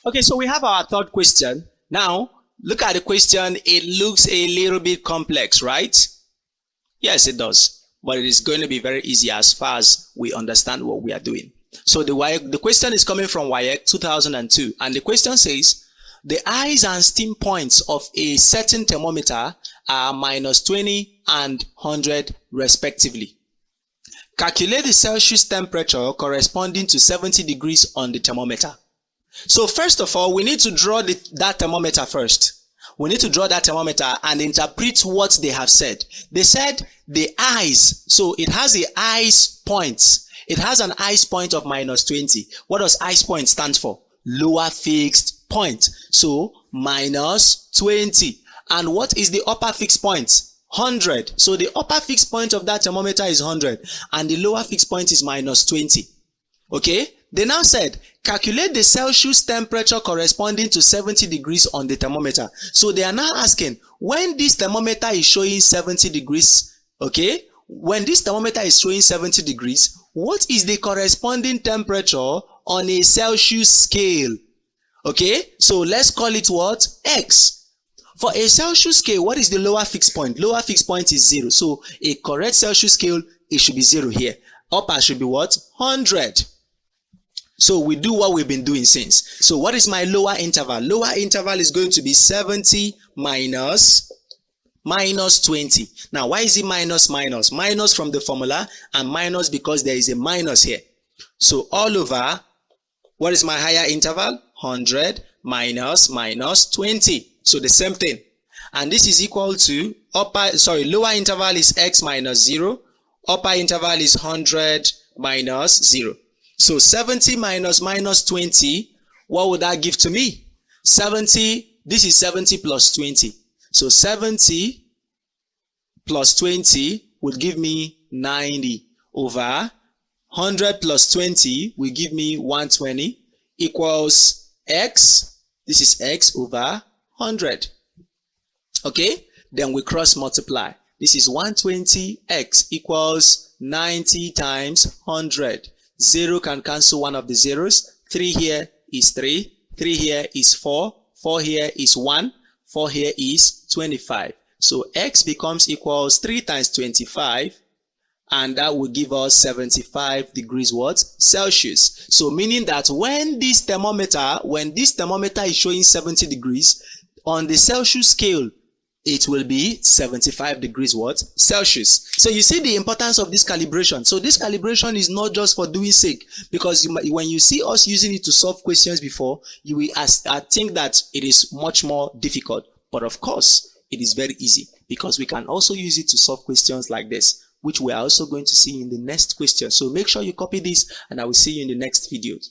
Okay, so we have our third question. Now, look at the question. It looks a little bit complex, right? Yes, it does. But it is going to be very easy as far as we understand what we are doing. So the question is coming from Waec 2002. And the question says, the ice and steam points of a certain thermometer are -20 and 100 respectively. Calculate the Celsius temperature corresponding to 70 degrees on the thermometer. So first of all, we need to draw that thermometer first. We need to draw that thermometer and interpret what they have said. They said the ice, so it has the ice points. It has an ice point of -20. What does ice point stand for? Lower fixed point. So -20. And what is the upper fixed point? 100. So the upper fixed point of that thermometer is 100 and the lower fixed point is -20. Okay? They now said, calculate the Celsius temperature corresponding to 70 degrees on the thermometer. So they are now asking, when this thermometer is showing 70 degrees, okay? When this thermometer is showing 70 degrees, what is the corresponding temperature on a Celsius scale? Okay? So let's call it what? X. For a Celsius scale, what is the lower fixed point? Lower fixed point is 0. So a correct Celsius scale, it should be 0 here. Upper should be what? 100. So we do what we've been doing since. So what is my lower interval? Lower interval is going to be 70 minus 20. Now, why is it minus? Minus from the formula and minus because there is a minus here. So all over, what is my higher interval? 100 minus 20. So the same thing. And this is equal to lower interval is x minus 0. Upper interval is 100 minus 0. So 70 minus 20, what would that give to me? 70, this is 70 plus 20. So 70 plus 20 would give me 90 over 100 plus 20 will give me 120 equals x. This is x over 100. Okay? Then we cross multiply. This is 120x equals 90 times 100. 0 can cancel one of the zeros. 3 here is 3. 3 here is 4. 4 here is 1. 4 here is 25. So x becomes equals 3 times 25. And that will give us 75 degrees what? Celsius. So meaning that when this thermometer is showing 70 degrees, on the Celsius scale, it will be 75 degrees what? Celsius. So you see the importance of this calibration. So this calibration is not just for doing sake, because when you see us using it to solve questions before, you will think that it is much more difficult. But of course, it is very easy because we can also use it to solve questions like this, which we are also going to see in the next question. So make sure you copy this and I will see you in the next videos.